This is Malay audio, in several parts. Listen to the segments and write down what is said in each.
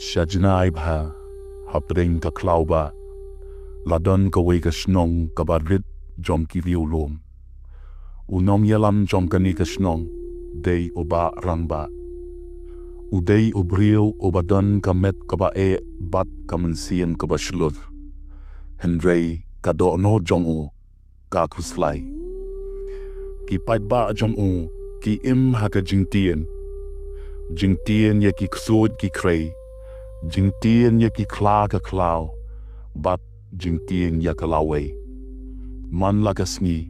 Shajnaib ha, hapdeng ka khlawbah, ladon kawei ka shnong ka barit jom ki riewlum. Unom yalam jom kani ka shnong, day oba rangba. Uday ubriel obadon ka met ka ba bat ka Mynsiem ka ba shlur. Hendrei ka do'no jong ka kuslay. Ki pait ba jom ki im ha ka jingtieng. Jingtieng ye ki ksud ki krei. Jingtieng ye ki kla ka klaw, bat jingtieng ya ka kawei. Man la ka sngi,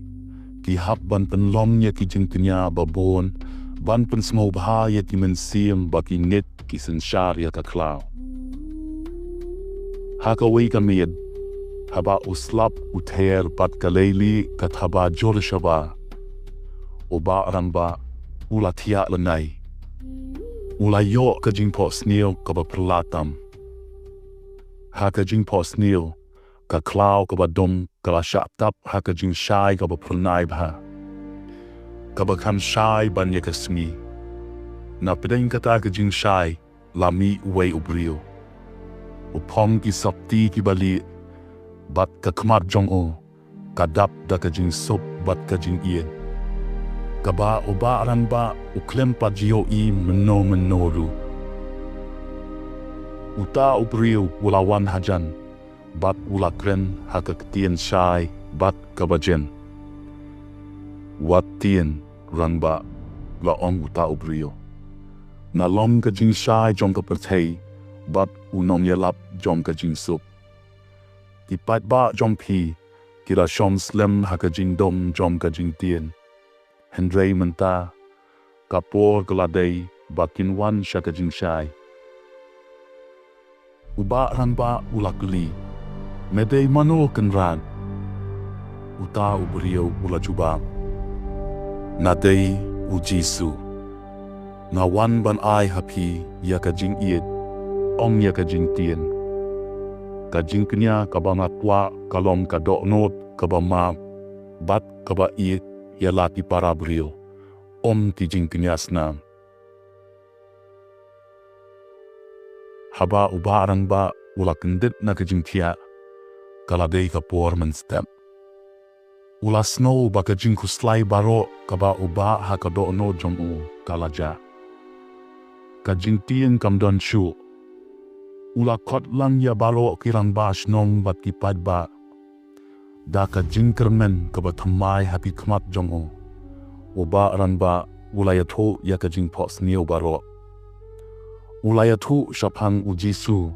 ki hap ban penlom ye ki jingtieng babon, ban pen shlawbah ye ki Mynsiem Bakhuid ki sensyar ya ka klaw. Ha kawei ka mied, haba uslap uther bat kaleli kat haba jorshaba. Oba rangba ula tiak lenai. Ula yo ka jingphohsniew ka ba perlatam. Ha ka jingphohsniew ka klaw ka ba dom ka la shaptap ha ka jingshai ka ba pernaib ha. Ka ba kan shai ban ye ka sngi. Na pedeng kata ka jingshai lami uwei ubriel. Upong ki sapti ki bali bat ka kmat jong ka dap da ka jingsup bat ka jingieid. Kaba oba rangba uklem pa iohi menoru. Uta ubriel ulawan hajan, bat ulakren ha ka ketien shai bat kabajen. Wat tien rangba laong uta ubriel. Nalom ka jingshai jom ka pertei, bat unom yelap jom ka jingsup. Tipait ba jom pi, kira shom slem ha ka jingdom jom ka jingtien. Hendrei menta, kapor keladai bakin wan syaka jingshai. Uba rangba ulakli, medei mano kenran. Uta ubriel ula cuba. Nadei U Jisu. Ngawan ban ai hapi ya ka jingieid, ong ya ka jingtieng. Ka jingknya ka ba ngatwa kalom ka do'not ka ba ma, bat ka ba iet ya lati para briel, ti jingknyasna. Haba uba rangba ula kendit na ka jingtia, kaladei ka por menstep. Ula snow ba ka jingkhohsniew baroh ka ba uba ha ka do'no jom kalaja. Ka jingtieng kam don shu. Ula kot lang ya baroh kirang ba shnong bat kipait ba. Da ka jingkermen ka ba thamai hapi kmat jong Oba rangba ulayathu ya ka jingphohsniew baroh. Ulayathu shaphang U Jisu.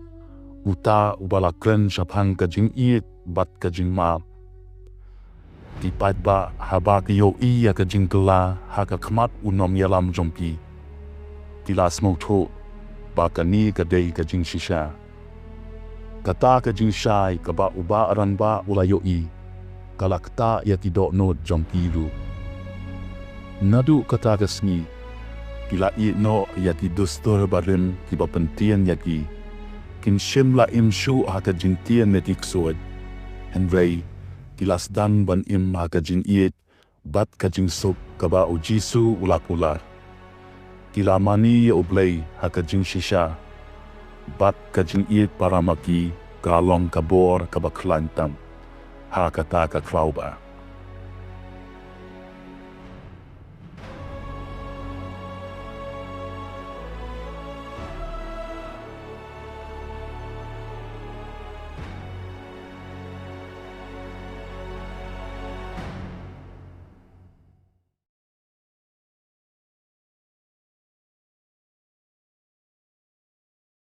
Uta ubalakren shaphang ka jingieid bat ka jingmap. Tipait ba haba ka iohi ya ka jingkylla ha ka kmat unom yalam jompi. Tilas motho ba ka ni ka day ka jingshisha. Kata ka jingshai ka ba uba rangba ulayohi. Kalakta ya ki do'no jompiru. Nadu kata ka sngi. Kila no ya ki dustur barin ki ba pentien ya ki. Kin shimla im shu ha ka jingtieng netik suad. Hendrei kilas dan ban im ha ka jingieid bat ka jingsup ka ba U Jisu ulapular. Kila mani ya U Blei ha ka jingshisha. Bat ka jingieid para maki kalong kabor ka ba klantam. Ha kata ka khlawbah.